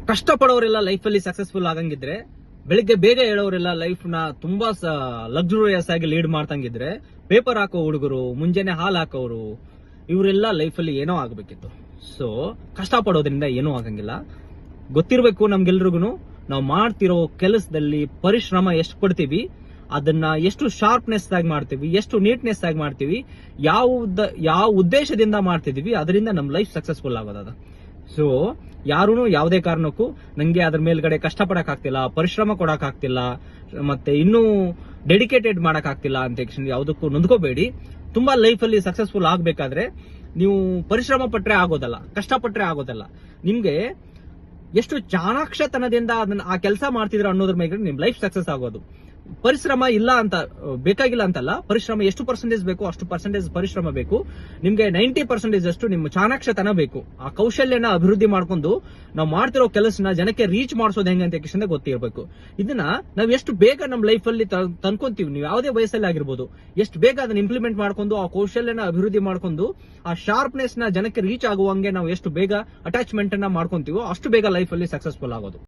ಕಷ್ಟಪಡೋರೆಲ್ಲ ಲೈಫಲ್ಲಿ ಸಕ್ಸಸ್ಫುಲ್ ಆಗಂಗಿದ್ರೆ, ಬೆಳಿಗ್ಗೆ ಬೇಗ ಹೇಳೋರೆಲ್ಲ ಲೈಫ್ ನ ತುಂಬಾ ಲಕ್ಸುರಿಯಸ್ ಆಗಿ ಲೀಡ್ ಮಾಡ್ತಂಗಿದ್ರೆ, ಪೇಪರ್ ಹಾಕೋ ಹುಡುಗರು, ಮುಂಜಾನೆ ಹಾಲು ಹಾಕೋರು, ಇವರೆಲ್ಲ ಲೈಫಲ್ಲಿ ಏನೋ ಆಗಬೇಕಿತ್ತು. ಸೊ ಕಷ್ಟಪಡೋದ್ರಿಂದ ಏನೂ ಆಗಂಗಿಲ್ಲ. ಗೊತ್ತಿರಬೇಕು ನಮ್ಗೆಲ್ರಿಗೂ, ನಾವು ಮಾಡ್ತಿರೋ ಕೆಲಸದಲ್ಲಿ ಪರಿಶ್ರಮ ಎಷ್ಟು ಪಡ್ತೀವಿ, ಅದನ್ನ ಎಷ್ಟು ಶಾರ್ಪ್ನೆಸ್ ಆಗಿ ಮಾಡ್ತೀವಿ, ಎಷ್ಟು ನೀಟ್ನೆಸ್ ಆಗಿ ಮಾಡ್ತೀವಿ, ಯಾವ ಉದ್ದೇಶದಿಂದ ಮಾಡ್ತಿದೀವಿ, ಅದರಿಂದ ನಮ್ ಲೈಫ್ ಸಕ್ಸಸ್ಫುಲ್ ಆಗೋದ. ಸೊ ಯಾರೂ ಯಾವುದೇ ಕಾರಣಕ್ಕೂ ನಂಗೆ ಅದ್ರ ಮೇಲ್ಗಡೆ ಕಷ್ಟಪಡಕ್ ಆಗ್ತಿಲ್ಲ, ಪರಿಶ್ರಮ ಕೊಡಕ್ ಆಗ್ತಿಲ್ಲ, ಮತ್ತೆ ಇನ್ನೂ ಡೆಡಿಕೇಟೆಡ್ ಮಾಡಕ್ ಆಗ್ತಿಲ್ಲ ಅಂತ ಯಾವುದಕ್ಕೂ ನೊಂದ್ಕೋಬೇಡಿ. ತುಂಬಾ ಲೈಫಲ್ಲಿ ಸಕ್ಸಸ್ಫುಲ್ ಆಗ್ಬೇಕಾದ್ರೆ ನೀವು ಪರಿಶ್ರಮ ಪಟ್ರೆ ಆಗೋದಲ್ಲ, ಕಷ್ಟಪಟ್ರೆ ಆಗೋದಲ್ಲ. ನಿಮ್ಗೆ ಎಷ್ಟು ಚಾಣಾಕ್ಷತನದಿಂದ ಅದನ್ನ ಆ ಕೆಲಸ ಮಾಡ್ತಿದ್ರ ಅನ್ನೋದ್ರ ಮೇಲೆ ನಿಮ್ ಲೈಫ್ ಸಕ್ಸಸ್ ಆಗೋದು. ಪರಿಶ್ರಮ ಇಲ್ಲ ಅಂತ ಬೇಕಾಗಿಲ್ಲ ಅಂತಲ್ಲ, ಪರಿಶ್ರಮ ಎಷ್ಟು ಪರ್ಸೆಂಟೇಜ್ ಬೇಕು ಅಷ್ಟು ಪರ್ಸೆಂಟೇಜ್ ಪರಿಶ್ರಮ ಬೇಕು. ನಿಮ್ಗೆ 90% ಅಷ್ಟು ನಿಮ್ಮ ಚಾಣಾಕ್ಷತನ ಬೇಕು. ಆ ಕೌಶಲ್ಯನ ಅಭಿವೃದ್ಧಿ ಮಾಡ್ಕೊಂಡು ನಾವು ಮಾಡ್ತಿರೋ ಕೆಲಸನ ಜನಕ್ಕೆ ರೀಚ್ ಮಾಡಿಸೋದು ಹೆಂಗೆ ಅಂತ ಕಿಶನ್ ಗೊತ್ತಿರಬೇಕು. ಇದನ್ನ ನಾವು ಎಷ್ಟು ಬೇಗ ನಮ್ಮ ಲೈಫ್ ಅಲ್ಲಿ ತಂದ್ಕೊಂತೀವಿ, ನೀವು ಯಾವುದೇ ವಯಸ್ಸಲ್ಲಿ ಆಗಿರ್ಬೋದು, ಎಷ್ಟು ಬೇಗ ಅದನ್ನ ಇಂಪ್ಲಿಮೆಂಟ್ ಮಾಡ್ಕೊಂಡು ಆ ಕೌಶಲ್ಯನ ಅಭಿವೃದ್ಧಿ ಮಾಡ್ಕೊಂಡು ಆ ಶಾರ್ಪ್ನೆಸ್ ನ ಜನಕ್ಕೆ ರೀಚ್ ಆಗುವಂಗೆ ನಾವು ಎಷ್ಟು ಬೇಗ ಅಟ್ಯಾಚ್ಮೆಂಟ್ ಅನ್ನ ಮಾಡ್ಕೊಂತೀವೋ ಅಷ್ಟು ಬೇಗ ಲೈಫ್ ಅಲ್ಲಿ ಸಕ್ಸಸ್ಫುಲ್ ಆಗೋದು.